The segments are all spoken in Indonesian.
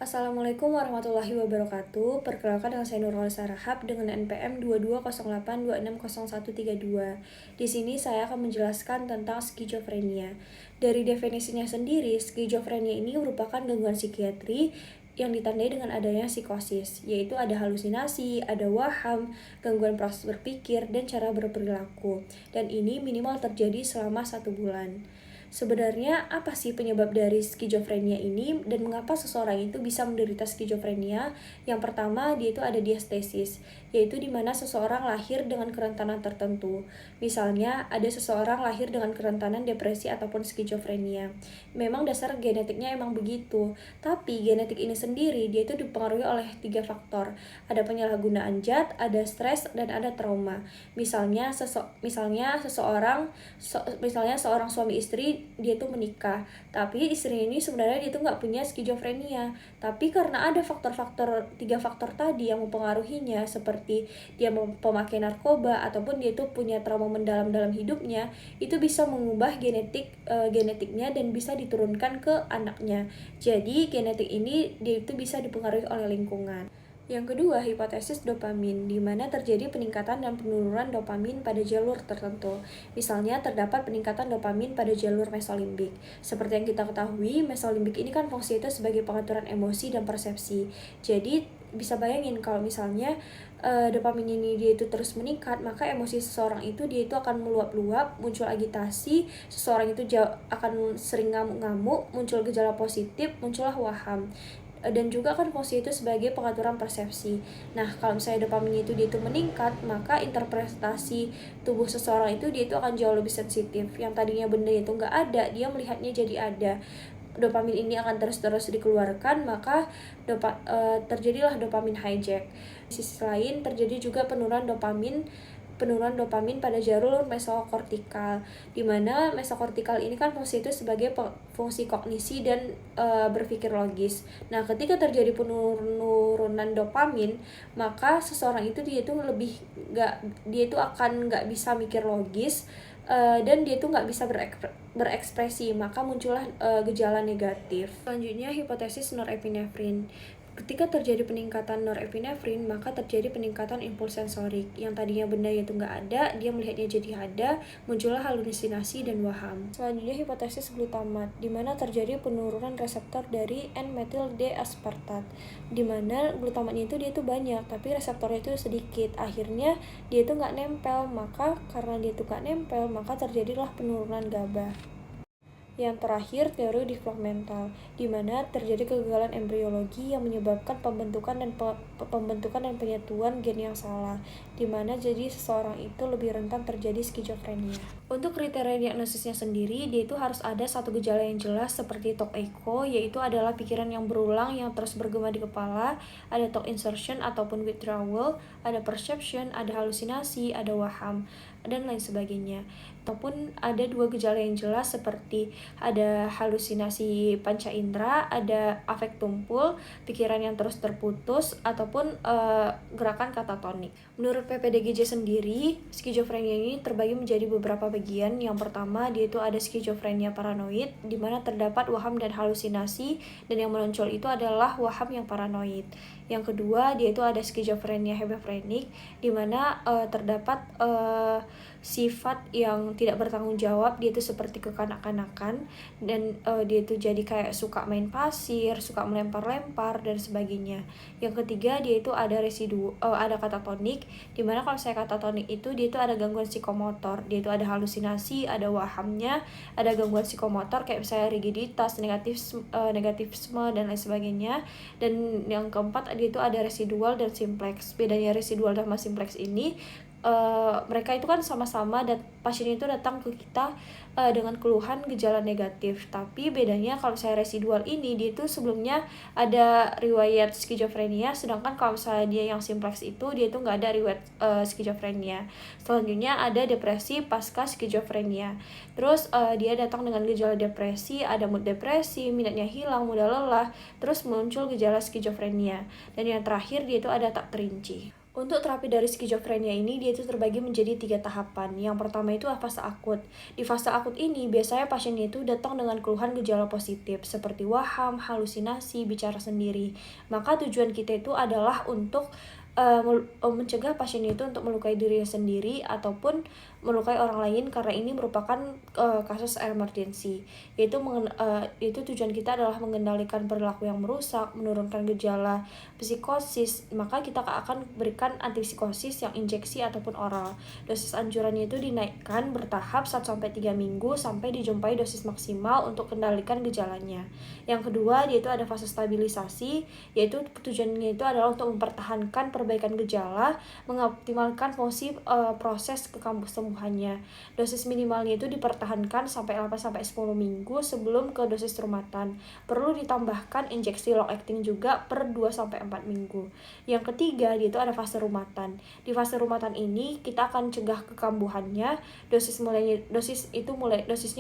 Assalamualaikum warahmatullahi wabarakatuh. Perkenalkan dengan saya Nurul Sarahab dengan NPM 2208260132. Di sini saya akan menjelaskan tentang skizofrenia. Dari definisinya sendiri, skizofrenia ini merupakan gangguan psikiatri yang ditandai dengan adanya psikosis, yaitu ada halusinasi, ada waham, gangguan proses berpikir, dan cara berperilaku. Dan ini minimal terjadi selama 1 bulan. Sebenarnya apa sih penyebab dari skizofrenia ini dan mengapa seseorang itu bisa menderita skizofrenia? Yang pertama, dia itu ada diastesis, yaitu di mana seseorang lahir dengan kerentanan tertentu. Misalnya, ada seseorang lahir dengan kerentanan depresi ataupun skizofrenia. Memang dasar genetiknya emang begitu, tapi genetik ini sendiri dia itu dipengaruhi oleh 3 faktor. Ada penyalahgunaan zat, ada stres, dan ada trauma. Misalnya seorang suami istri dia tuh menikah, tapi istri ini sebenarnya dia tuh nggak punya skizofrenia, tapi karena ada 3 faktor tadi yang mempengaruhinya, seperti dia pemakai narkoba ataupun dia tuh punya trauma mendalam dalam hidupnya, itu bisa mengubah genetiknya dan bisa diturunkan ke anaknya. Jadi genetik ini dia itu bisa dipengaruhi oleh lingkungan. Yang kedua, hipotesis dopamin, di mana terjadi peningkatan dan penurunan dopamin pada jalur tertentu. Misalnya, terdapat peningkatan dopamin pada jalur mesolimbik. Seperti yang kita ketahui, mesolimbik ini kan fungsi itu sebagai pengaturan emosi dan persepsi. Jadi, bisa bayangin kalau misalnya dopamin ini dia itu terus meningkat, maka emosi seseorang itu dia itu akan meluap-luap, muncul agitasi, seseorang itu akan sering ngamuk-ngamuk, muncul gejala positif, muncullah waham. Dan juga kan fungsi itu sebagai pengaturan persepsi. Nah, kalau misalnya dopamin itu dia itu meningkat, maka interpretasi tubuh seseorang itu dia itu akan jauh lebih sensitif. Yang tadinya benda itu nggak ada, dia melihatnya jadi ada. Dopamin ini akan terus-terus dikeluarkan, maka terjadilah dopamin hijack. Di sisi lain, terjadi juga penurunan dopamin pada jalur mesokortikal, di mana mesokortikal ini kan fungsi itu sebagai fungsi kognisi dan berpikir logis. Nah, ketika terjadi penurunan dopamin, maka seseorang itu dia itu akan nggak bisa mikir logis, dan dia itu nggak bisa berekspresi, maka muncullah gejala negatif. Selanjutnya, hipotesis norepinefrin. Ketika terjadi peningkatan norepinefrin, maka terjadi peningkatan impuls sensorik. Yang tadinya benda itu nggak ada, dia melihatnya jadi ada, muncullah halusinasi dan waham. Selanjutnya, hipotesis glutamat, di mana terjadi penurunan reseptor dari N-metil D-aspartat, di mana glutamatnya itu dia itu banyak, tapi reseptornya itu sedikit. Akhirnya dia itu nggak nempel, maka karena dia itu nggak nempel, maka terjadilah penurunan GABA. Yang terakhir, teori developmental, di mana terjadi kegagalan embriologi yang menyebabkan pembentukan dan penyatuan gen yang salah, di mana jadi seseorang itu lebih rentan terjadi skizofrenia. Untuk kriteria diagnosisnya sendiri, dia itu harus ada satu gejala yang jelas seperti talk echo, yaitu adalah pikiran yang berulang yang terus bergema di kepala, ada talk insertion ataupun withdrawal, ada perception, ada halusinasi, ada waham, dan lain sebagainya. Ataupun ada 2 gejala yang jelas seperti ada halusinasi panca indera, ada afek tumpul, pikiran yang terus terputus, ataupun gerakan katatonik. Menurut PPDGJ sendiri, skizofrenia ini terbagi menjadi beberapa bagian. Yang pertama, dia itu ada skizofrenia paranoid, di mana terdapat waham dan halusinasi, dan yang menonjol itu adalah waham yang paranoid. Yang kedua, dia itu ada skizofrenia hebefrenik, di mana terdapat sifat yang tidak bertanggung jawab, dia itu seperti kekanak-kanakan, dan dia itu jadi kayak suka main pasir, suka melempar-lempar, dan sebagainya. Yang ketiga, dia itu ada ada katatonik, dimana kalau saya katatonik itu dia itu ada gangguan psikomotor, dia itu ada halusinasi, ada wahamnya, ada gangguan psikomotor kayak misalnya rigiditas, negativisme, dan lain sebagainya. Dan yang keempat, dia itu ada residual dan simplex. Bedanya residual sama simplex ini, mereka itu kan sama-sama, dan pasien itu datang ke kita dengan keluhan gejala negatif, tapi bedanya kalau saya residual ini dia itu sebelumnya ada riwayat skizofrenia, sedangkan kalau saya dia yang simplex itu dia itu nggak ada riwayat skizofrenia. Selanjutnya ada depresi pasca skizofrenia. Terus dia datang dengan gejala depresi, ada mood depresi, minatnya hilang, mudah lelah, terus muncul gejala skizofrenia. Dan yang terakhir dia itu ada tak terinci. Untuk terapi dari skizofrenia ini, dia itu terbagi menjadi 3 tahapan. Yang pertama itu fase akut. Di fase akut ini, biasanya pasiennya itu datang dengan keluhan gejala positif, seperti waham, halusinasi, bicara sendiri. Maka tujuan kita itu adalah untuk mencegah pasien itu untuk melukai dirinya sendiri ataupun melukai orang lain, karena ini merupakan kasus emergensi. Yaitu tujuan kita adalah mengendalikan perilaku yang merusak, menurunkan gejala psikosis. Maka kita akan berikan antipsikosis yang injeksi ataupun oral. Dosis anjurannya itu dinaikkan bertahap 1-3 minggu sampai dijumpai dosis maksimal untuk kendalikan gejalanya. Yang kedua, yaitu ada fase stabilisasi, yaitu tujuannya itu adalah untuk mempertahankan perbaikan gejala, mengoptimalkan fungsi proses kesembuhannya. Dosis minimalnya itu dipertahankan sampai 8-10 minggu sebelum ke dosis rumatan. Perlu ditambahkan injeksi long acting juga per 2-4 minggu. Yang ketiga, yaitu ada fase rumatan. Di fase rumatan ini kita akan cegah kekambuhannya. Dosisnya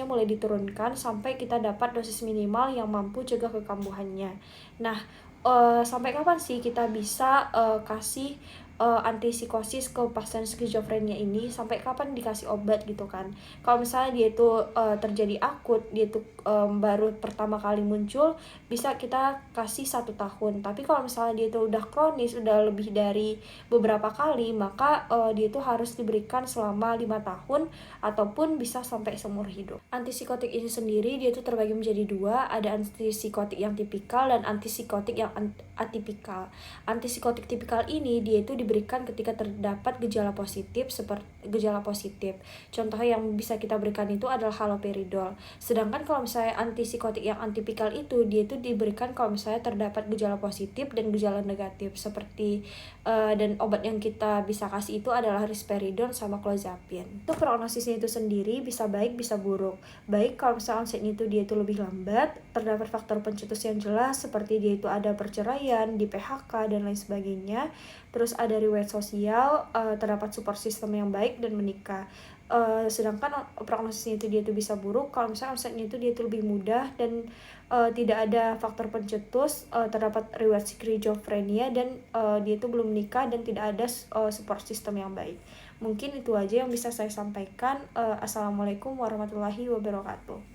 mulai diturunkan sampai kita dapat dosis minimal yang mampu cegah kekambuhannya. Nah, sampai kapan sih kita bisa kasih antipsikosis ke pasien skizofrenia ini, sampai kapan dikasih obat gitu kan. Kalau misalnya dia itu terjadi akut, dia itu baru pertama kali muncul, bisa kita kasih 1 tahun. Tapi kalau misalnya dia itu udah kronis, udah lebih dari beberapa kali, maka dia itu harus diberikan selama 5 tahun ataupun bisa sampai seumur hidup. Antipsikotik ini sendiri dia itu terbagi menjadi 2, ada antipsikotik yang tipikal dan antipsikotik yang atipikal. Antipsikotik tipikal ini dia itu diberikan ketika terdapat gejala positif. Contoh yang bisa kita berikan itu adalah haloperidol. Sedangkan kalau misalnya antipsikotik yang atipikal itu dia itu diberikan kalau misalnya terdapat gejala positif dan gejala negatif, seperti dan obat yang kita bisa kasih itu adalah risperidon sama clozapine. Untuk prognosisnya itu sendiri bisa baik bisa buruk. Baik kalau misalnya onsetnya itu dia itu lebih lambat, terdapat faktor pencetus yang jelas seperti dia itu ada perceraian, di PHK dan lain sebagainya. Terus ada riwayat sosial, terdapat support system yang baik dan menikah. Sedangkan prognosisnya itu dia itu bisa buruk kalau misalnya onsetnya itu dia itu lebih mudah dan tidak ada faktor pencetus, terdapat riwayat skizofrenia dan dia itu belum menikah dan tidak ada support system yang baik. Mungkin itu aja yang bisa saya sampaikan. Assalamualaikum warahmatullahi wabarakatuh.